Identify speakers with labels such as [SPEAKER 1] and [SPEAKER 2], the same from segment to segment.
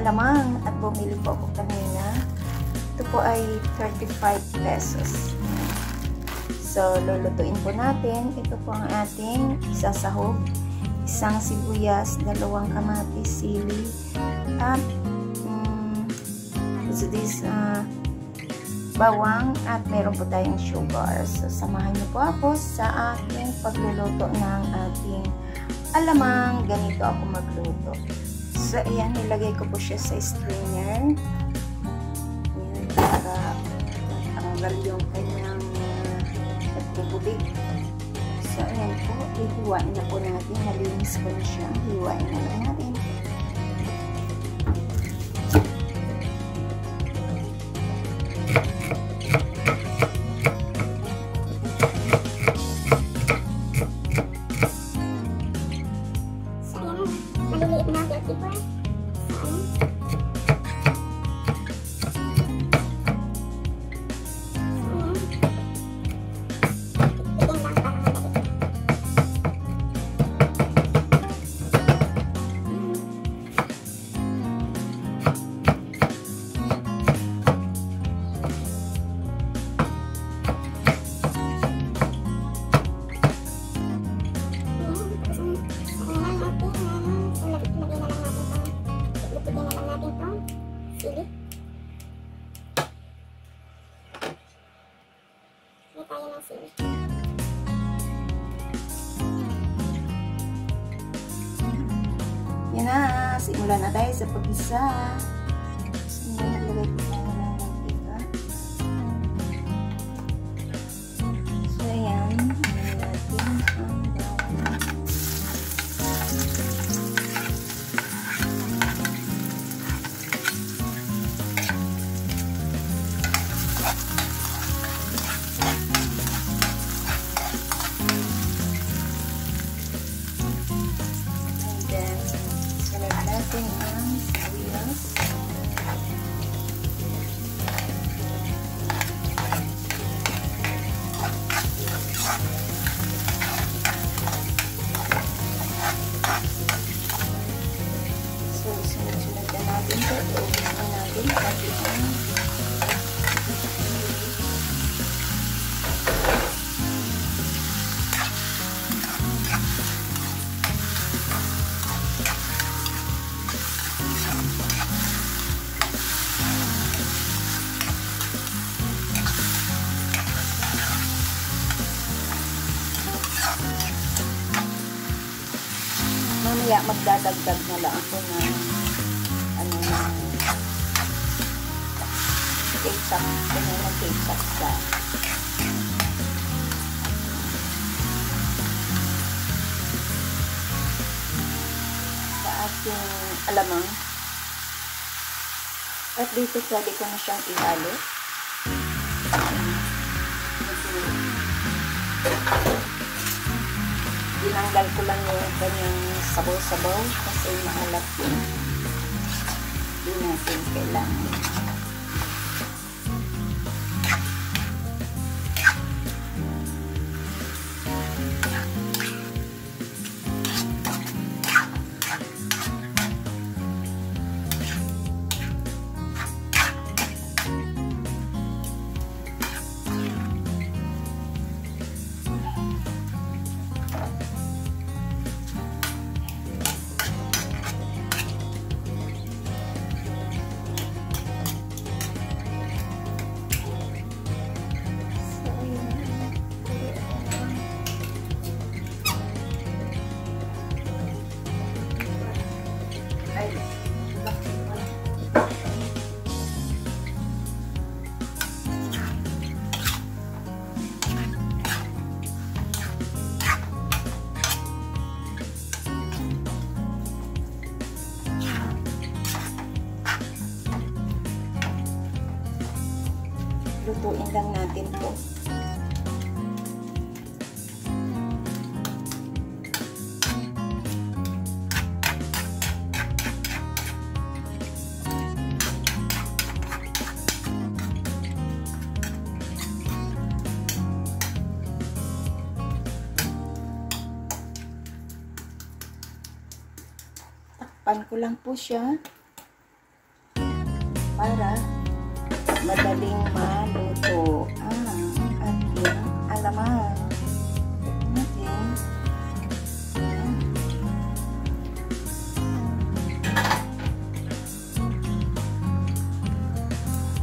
[SPEAKER 1] alamang at bumili po ako kanina. Ito po ay 35 pesos. So, lulutuin po natin. Ito po ang ating isasahog. Isang sibuyas, 2 kamatis, sili, at bawang, at meron po tayong sugar. So, samahan niyo po ako sa ating pagluluto ng ating alamang. Ganito ako magluto. So, ayan, nilagay ko po siya sa strainer. Ayan, para matanggal yung kanyang nagbubulig. So, ayan po, ihiwain na po natin. Nalinis ko na siya. Hiwain na lang natin. Yan na, simulan na tayo sa pag-isa. So, naglagay ko tayo ng mantika. So, ayan, natin ang bawang. Natin ang sibuyas. So, sunod-sunod na natin ito. Iubos na natin pati ang mamaya magdadagdag na lang ako ng ketchup, ketchup sa ating alamang. At dito pwede ko na siyang ihalo. Tinanggal ko lang yung kanyang sabaw-sabaw kasi maalat yun. Hindi natin kailangan. Lutuin lang natin po. Takpan ko lang po siya. para madaling maluto ang ating alamang.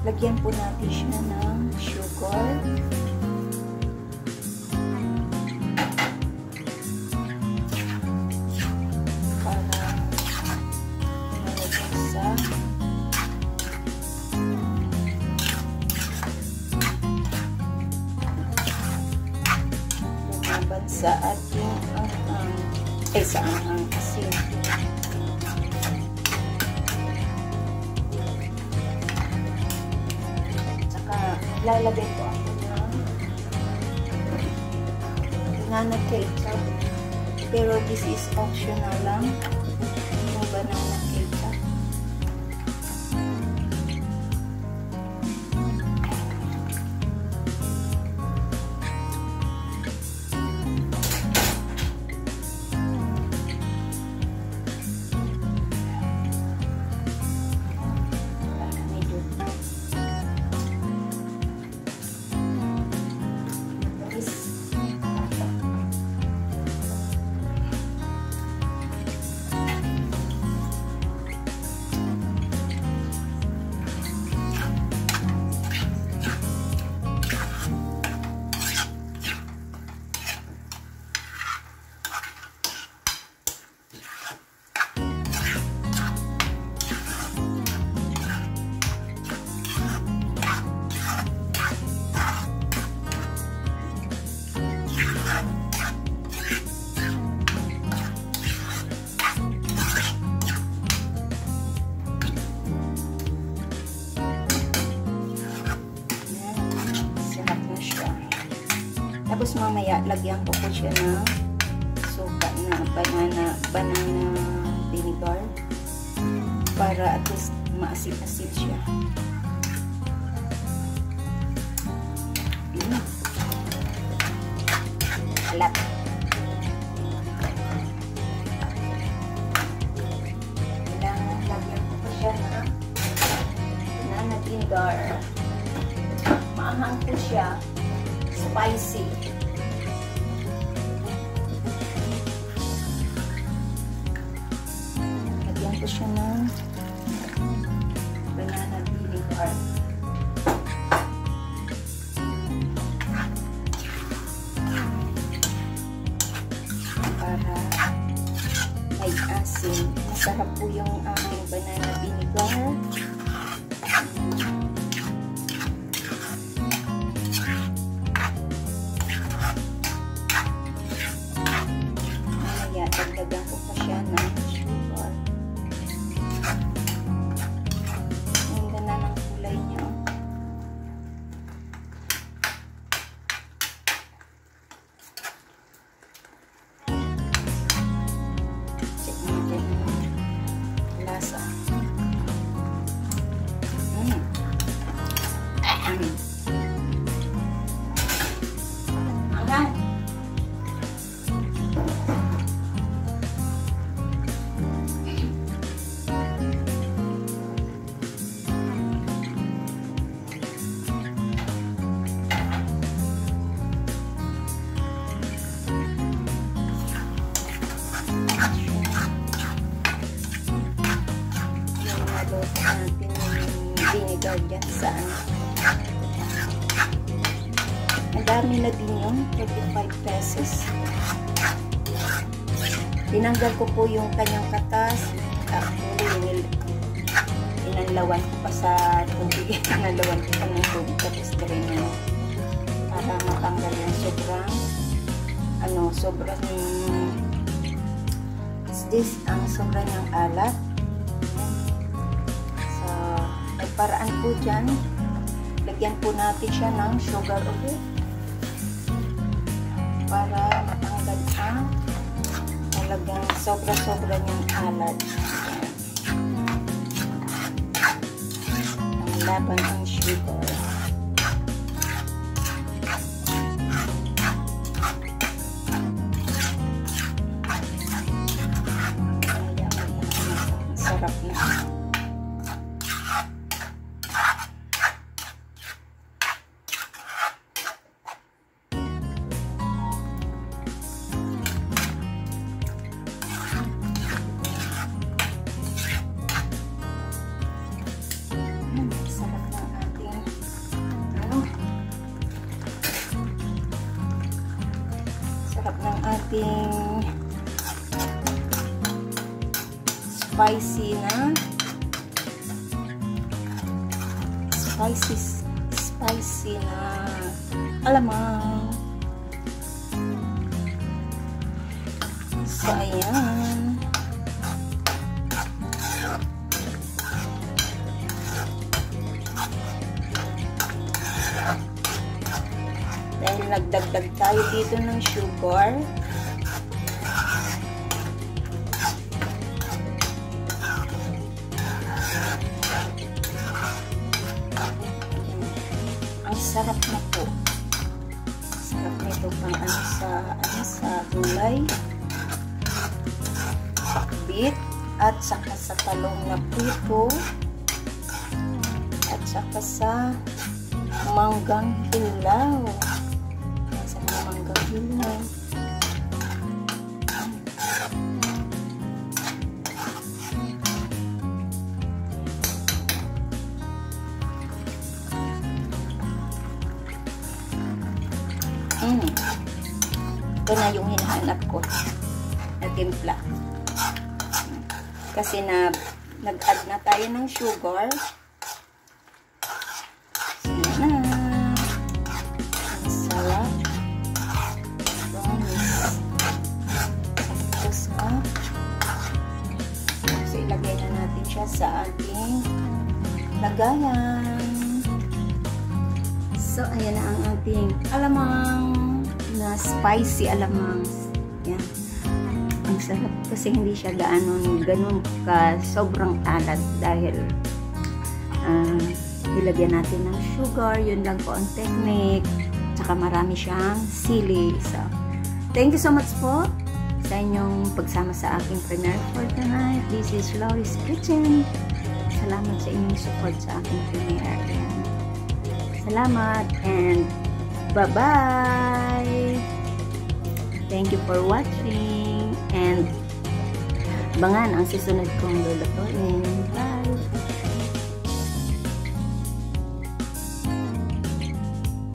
[SPEAKER 1] Lagyan po natin siya ng sugar. Para malagyan sa lumaban sa ating sa anghang asin. Lalagay ko ako ng banana ketchup, pero this is optional lang, yung banana ketchup. Tapos mamaya, lagyan ko po siya ng suka na banana vinegar para at least maasim-asim siya. Alat. Kailangan lagyan ko pa siya ng banana vinegar. Maanghang po siya. Spicy. Lagyan ko siya ng banana vinegar. Para may asin. Masarap po yung aking banana vinegar. Dagdagan ko pa siya ng sugar. Ang ganda ng kulay niya. Check natin yung lasa. Anghang. Natin yung vinegar dyan sa madami na din yung 35 pesos. Tinanggal ko po yung kanyang katas. Actually, inanlawan ko pa sa tubig. Inanlawan ko pa ng tubig tapos rin yun para matanggal yung sobrang sobrang yung alat. May paraan po dyan. Lagyan po natin siya ng sugar ulit para matanggal ang talagang sobra-sobra niyang alat. Ang laban ang sugar. Sarap na. ating spicy na alamang. So, ayan. Dahil nagdagdag tayo dito ng sugar, ang sarap na po. Sarap nito pang sa gulay, beet, at saka sa talong na prito, at saka sa manggang hilaw. Sa manggang hilaw. Ito na yung hinahanap ko na timpla. Kasi nag-add na tayo ng sugar. So, yan na. Ang sarap. So, ilagay na natin siya sa ating lagayan. So, ayan na ang ating alamang na spicy alamang. Yan. Ang sarap kasi hindi siya ganun ka sobrang alat dahil ilagyan natin ng sugar. Yun lang po ang technique. Tsaka marami siyang sili. So, thank you so much po sa inyong pagsama sa aking premiere for tonight. This is Lori's Kitchen. Salamat sa inyong support sa aking premiere. Yan. Salamat and bye-bye! Thank you for watching and abangan ang susunod kong lulutuin. Bye!